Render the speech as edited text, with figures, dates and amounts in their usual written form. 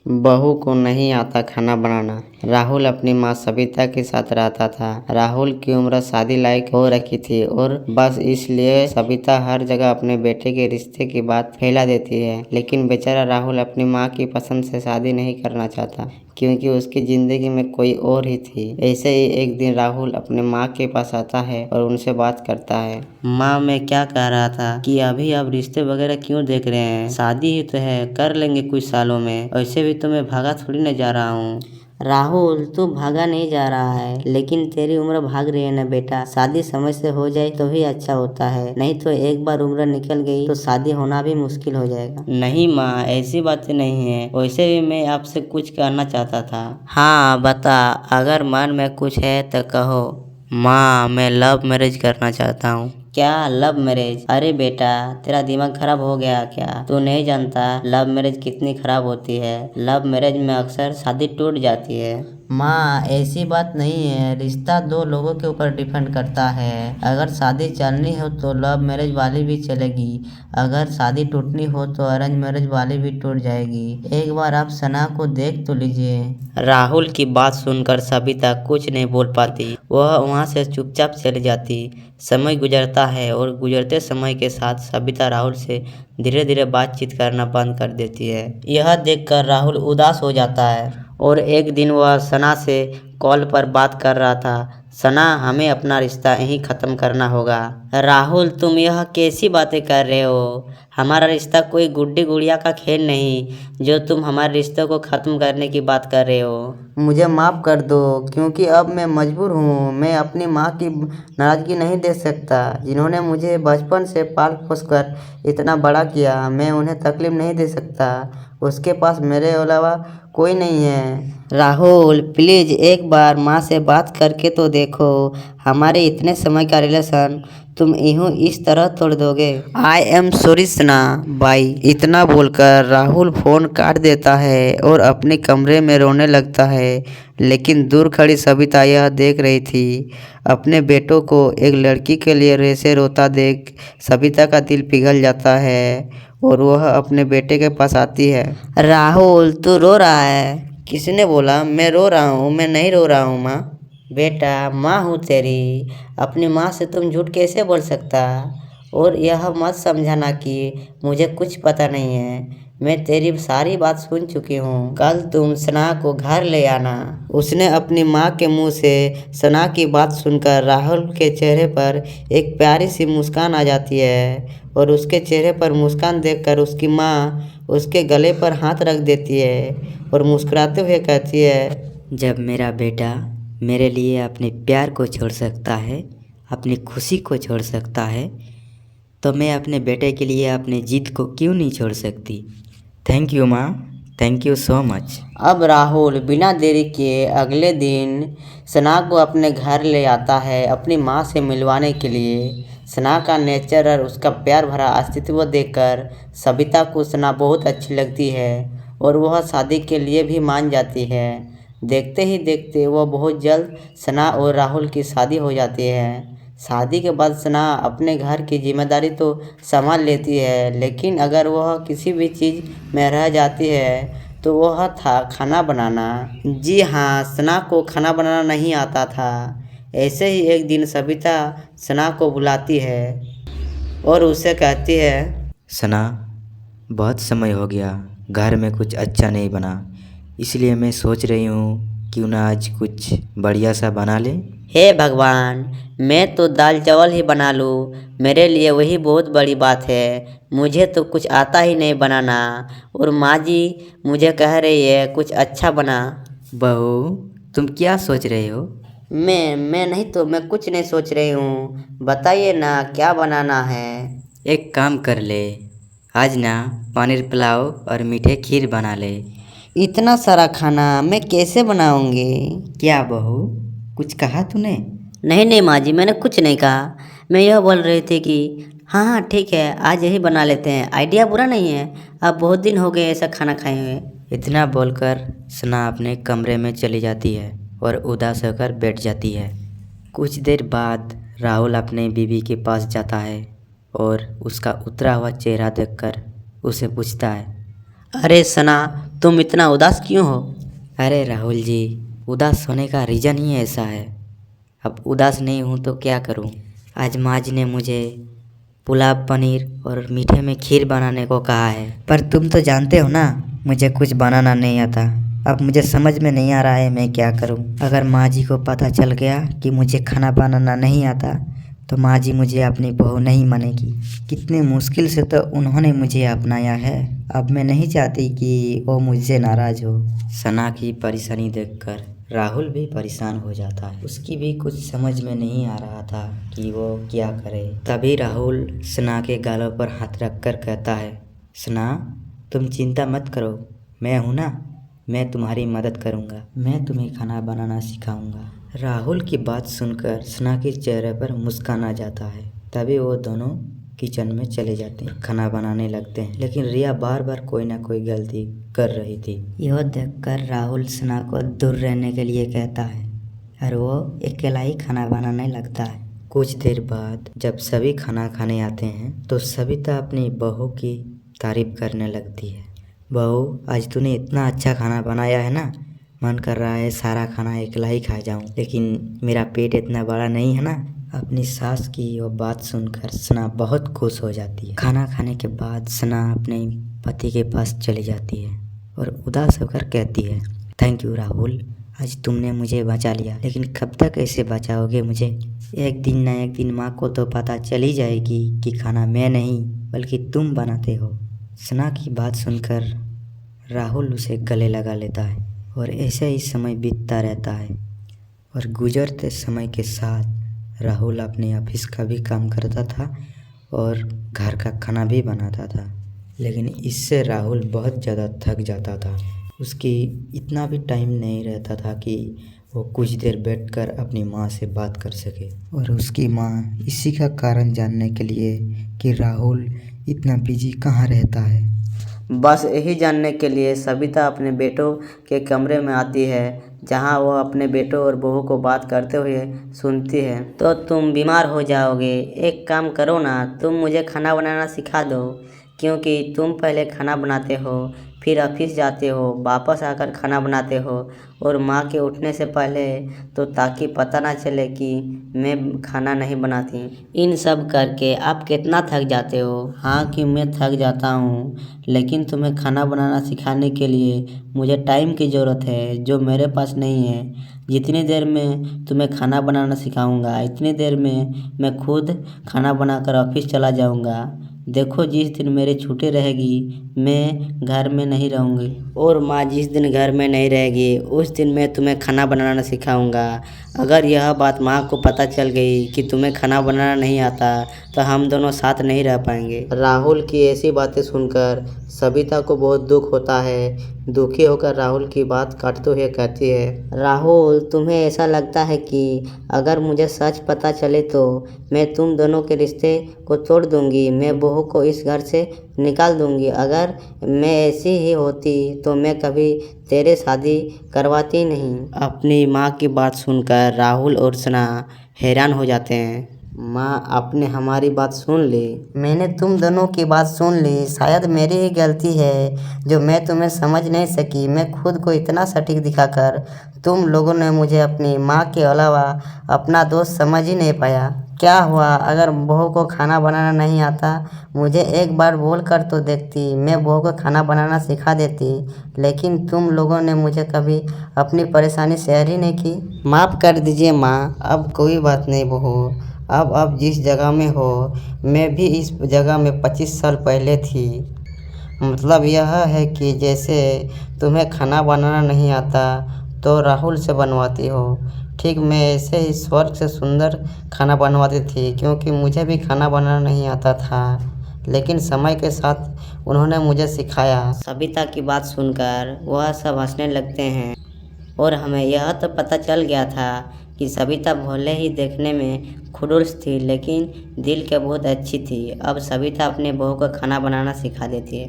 बहू को नहीं आता खाना बनाना। राहुल अपनी माँ सविता के साथ रहता था। राहुल की उम्र शादी लायक हो रखी थी और बस इसलिए सविता हर जगह अपने बेटे के रिश्ते की बात फैला देती है। लेकिन बेचारा राहुल अपनी माँ की पसंद से शादी नहीं करना चाहता क्योंकि उसकी ज़िंदगी में कोई और ही थी। ऐसे ही एक दिन राहुल अपने माँ के पास आता है और उनसे बात करता है। माँ, मैं क्या कह रहा था कि अभी आप रिश्ते वगैरह क्यों देख रहे हैं? शादी ही तो है, कर लेंगे कुछ सालों में। वैसे भी तो मैं भागा थोड़ी न जा रहा हूँ। राहुल, तू भागा नहीं जा रहा है, लेकिन तेरी उम्र भाग रही है ना बेटा। शादी समय से हो जाए तो ही अच्छा होता है, नहीं तो एक बार उम्र निकल गई तो शादी होना भी मुश्किल हो जाएगा। नहीं माँ, ऐसी बातें नहीं है। वैसे भी मैं आपसे कुछ कहना चाहता था। हाँ बता, अगर मन में कुछ है तो कहो। माँ, मैं लव मैरिज करना चाहता हूँ। क्या लव मैरिज? अरे बेटा, तेरा दिमाग खराब हो गया क्या? तू नहीं जानता लव मैरिज कितनी खराब होती है। लव मैरिज में अक्सर शादी टूट जाती है। माँ, ऐसी बात नहीं है। रिश्ता दो लोगों के ऊपर डिपेंड करता है। अगर शादी चलनी हो तो लव मैरिज वाली भी चलेगी, अगर शादी टूटनी हो तो अरेंज मैरिज वाली भी टूट जाएगी। एक बार आप सना को देख तो लीजिए। राहुल की बात सुनकर सविता कुछ नहीं बोल पाती। वह वहाँ से चुपचाप चली जाती। समय गुजरता है और गुजरते समय के साथ सविता राहुल से धीरे धीरे बातचीत करना बंद कर देती है। यह देखकर राहुल उदास हो जाता है और एक दिन वह सना से कॉल पर बात कर रहा था। सना, हमें अपना रिश्ता यहीं ख़त्म करना होगा। राहुल, तुम यह कैसी बातें कर रहे हो? हमारा रिश्ता कोई गुड्डी गुड़िया का खेल नहीं जो तुम हमारे रिश्ते को ख़त्म करने की बात कर रहे हो। मुझे माफ़ कर दो क्योंकि अब मैं मजबूर हूँ। मैं अपनी माँ की नाराज़गी नहीं देख सकता, जिन्होंने मुझे बचपन से पाल पोस कर इतना बड़ा किया। मैं उन्हें तकलीफ़ नहीं दे सकता, उसके पास मेरे अलावा कोई नहीं है। राहुल, प्लीज़ एक बार माँ से बात करके तो देखो। हमारे इतने समय का रिलेशन तुम यूँ इस तरह तोड़ दोगे? I am sorry Sana by. इतना बोलकर राहुल फ़ोन काट देता है और अपने कमरे में रोने लगता है। लेकिन दूर खड़ी सविता यह देख रही थी। अपने बेटों को एक लड़की के लिए ऐसे रोता देख सविता का दिल पिघल जाता है और वह अपने बेटे के पास आती है। राहुल, तू रो रहा है? किसने बोला मैं रो रहा हूँ? मैं नहीं रो रहा हूँ माँ। बेटा, माँ हूँ तेरी, अपनी माँ से तुम झूठ कैसे बोल सकता? और यह मत समझाना कि मुझे कुछ पता नहीं है। मैं तेरी सारी बात सुन चुकी हूँ। कल तुम सना को घर ले आना। उसने अपनी माँ के मुंह से सना की बात सुनकर राहुल के चेहरे पर एक प्यारी सी मुस्कान आ जाती है और उसके चेहरे पर मुस्कान देखकर उसकी माँ उसके गले पर हाथ रख देती है और मुस्कुराते हुए कहती है, जब मेरा बेटा मेरे लिए अपने प्यार को छोड़ सकता है, अपनी खुशी को छोड़ सकता है, तो मैं अपने बेटे के लिए अपनी जिद को क्यों नहीं छोड़ सकती। थैंक यू माँ, थैंक यू सो मच। अब राहुल बिना देरी किए अगले दिन सना को अपने घर ले आता है अपनी माँ से मिलवाने के लिए। सना का नेचर और उसका प्यार भरा अस्तित्व देखकर सविता को सना बहुत अच्छी लगती है और वह शादी के लिए भी मान जाती है। देखते ही देखते वह बहुत जल्द सना और राहुल की शादी हो जाती है। शादी के बाद सना अपने घर की जिम्मेदारी तो संभाल लेती है, लेकिन अगर वह किसी भी चीज़ में रह जाती है तो वह था खाना बनाना। जी हाँ, सना को खाना बनाना नहीं आता था। ऐसे ही एक दिन सविता सना को बुलाती है और उसे कहती है, सना, बहुत समय हो गया, घर में कुछ अच्छा नहीं बना, इसलिए मैं सोच रही हूँ क्यों ना आज कुछ बढ़िया सा बना ले। हे भगवान, मैं तो दाल चावल ही बना लूँ, मेरे लिए वही बहुत बड़ी बात है। मुझे तो कुछ आता ही नहीं बनाना और माँ जी मुझे कह रही है कुछ अच्छा बना। बहू, तुम क्या सोच रहे हो? मैं कुछ नहीं सोच रही हूँ। बताइए ना क्या बनाना है। एक काम कर ले, आज ना पनीर पुलाव और मीठे खीर बना ले। इतना सारा खाना मैं कैसे बनाऊँगी? क्या बहू, कुछ कहा तूने? नहीं नहीं माँ जी, मैंने कुछ नहीं कहा। मैं यह बोल रही थी कि हाँ हाँ ठीक है, आज यही बना लेते हैं। आइडिया बुरा नहीं है, अब बहुत दिन हो गए ऐसा खाना खाए हुए। इतना बोलकर सना अपने कमरे में चली जाती है और उदास होकर बैठ जाती है। कुछ देर बाद राहुल अपने बीवी के पास जाता है और उसका उतरा हुआ चेहरा देखकर उसे पूछता है, अरे सना, तुम इतना उदास क्यों हो? अरे राहुल जी, उदास होने का रीज़न ही ऐसा है। अब उदास नहीं हूँ तो क्या करूँ। आज माँ जी ने मुझे पुलाव, पनीर और मीठे में खीर बनाने को कहा है, पर तुम तो जानते हो ना मुझे कुछ बनाना नहीं आता। अब मुझे समझ में नहीं आ रहा है मैं क्या करूं। अगर माँ जी को पता चल गया कि मुझे खाना बनाना नहीं आता तो माँ जी मुझे अपनी बहू नहीं मानेगी। कितनी मुश्किल से तो उन्होंने मुझे अपनाया है। अब मैं नहीं चाहती कि वो मुझसे नाराज़ हो। सना की परेशानी देखकर राहुल भी परेशान हो जाता है। उसकी भी कुछ समझ में नहीं आ रहा था कि वो क्या करे। तभी राहुल सना के गालों पर हाथ रखकर कहता है, सना तुम चिंता मत करो, मैं हूँ ना, मैं तुम्हारी मदद करूँगा। मैं तुम्हें खाना बनाना सिखाऊंगा। राहुल की बात सुनकर सना के चेहरे पर मुस्कान आ जाता है। तभी वो दोनों किचन में चले जाते हैं, खाना बनाने लगते हैं। लेकिन रिया बार बार कोई ना कोई गलती कर रही थी। यह देखकर राहुल सना को दूर रहने के लिए कहता है और वो अकेला ही खाना बनाने लगता है। कुछ देर बाद जब सभी खाना खाने आते हैं तो सविता अपनी बहू की तारीफ करने लगती है। बहू, आज तूने इतना अच्छा खाना बनाया है ना, मन कर रहा है सारा खाना अकेला ही खा जाऊं, लेकिन मेरा पेट इतना बड़ा नहीं है ना। अपनी सास की वो बात सुनकर सना बहुत खुश हो जाती है। खाना खाने के बाद सना अपने पति के पास चली जाती है और उदास होकर कहती है, थैंक यू राहुल, आज तुमने मुझे बचा लिया, लेकिन कब तक ऐसे बचाओगे मुझे? एक दिन ना एक दिन माँ को तो पता चल ही जाएगी कि खाना मैं नहीं बल्कि तुम बनाते हो। सना की बात सुनकर राहुल उसे गले लगा लेता है और ऐसे ही समय बीतता रहता है। और गुजरते समय के साथ राहुल अपने ऑफिस का भी काम करता था और घर का खाना भी बनाता था, लेकिन इससे राहुल बहुत ज़्यादा थक जाता था। उसकी इतना भी टाइम नहीं रहता था कि वो कुछ देर बैठकर अपनी माँ से बात कर सके। और उसकी माँ इसी का कारण जानने के लिए कि राहुल इतना बिजी कहाँ रहता है, बस यही जानने के लिए सविता अपने बेटों के कमरे में आती है, जहां वह अपने बेटों और बहू को बात करते हुए सुनती है। तो तुम बीमार हो जाओगे, एक काम करो ना, तुम मुझे खाना बनाना सिखा दो, क्योंकि तुम पहले खाना बनाते हो, फिर ऑफिस जाते हो, वापस आकर खाना बनाते हो और माँ के उठने से पहले, तो ताकि पता ना चले कि मैं खाना नहीं बनाती। इन सब करके आप कितना थक जाते हो? हाँ कि मैं थक जाता हूँ, लेकिन तुम्हें खाना बनाना सिखाने के लिए मुझे टाइम की ज़रूरत है, जो मेरे पास नहीं है। जितनी देर में तुम्हें खाना बनाना सिखाऊंगा, इतनी देर में मैं खुद खाना बनाकर ऑफिस चला जाऊंगा। देखो, जिस दिन मेरी छुट्टी रहेगी मैं घर में नहीं रहूँगी, और माँ जिस दिन घर में नहीं रहेगी उस दिन मैं तुम्हें खाना बनाना सिखाऊंगा। अगर यह बात माँ को पता चल गई कि तुम्हें खाना बनाना नहीं आता तो हम दोनों साथ नहीं रह पाएंगे। राहुल की ऐसी बातें सुनकर सविता को बहुत दुख होता है। दुखी होकर राहुल की बात काटते हुए कहती है, राहुल, तुम्हें ऐसा लगता है कि अगर मुझे सच पता चले तो मैं तुम दोनों के रिश्ते को तोड़ दूंगी, मैं बहू को इस घर से निकाल दूंगी। अगर मैं ऐसी ही होती तो मैं कभी तेरे शादी करवाती नहीं। अपनी माँ की बात सुनकर राहुल और सना हैरान हो जाते हैं। माँ, आपने हमारी बात सुन ली? मैंने तुम दोनों की बात सुन ली। शायद मेरी ही गलती है जो मैं तुम्हें समझ नहीं सकी। मैं खुद को इतना सटीक दिखाकर तुम लोगों ने मुझे अपनी माँ के अलावा अपना दोस्त समझ ही नहीं पाया। क्या हुआ अगर बहू को खाना बनाना नहीं आता? मुझे एक बार बोल कर तो देखती, मैं बहू को खाना बनाना सिखा देती। लेकिन तुम लोगों ने मुझे कभी अपनी परेशानी शेयर ही नहीं की। माफ़ कर दीजिए माँ, अब कोई बात नहीं बहू। अब आप जिस जगह में हो, मैं भी इस जगह में 25 साल पहले थी। मतलब यह है कि जैसे तुम्हें खाना बनाना नहीं आता तो राहुल से बनवाती हो, ठीक मैं ऐसे ही स्वर्ग से सुंदर खाना बनवाती थी, क्योंकि मुझे भी खाना बनाना नहीं आता था, लेकिन समय के साथ उन्होंने मुझे सिखाया। सविता की बात सुनकर वह सब हंसने लगते हैं और हमें यह तो पता चल गया था कि सविता भले ही देखने में खड़ूस थी, लेकिन दिल के बहुत अच्छी थी। अब सविता अपने बहू को खाना बनाना सिखा देती है।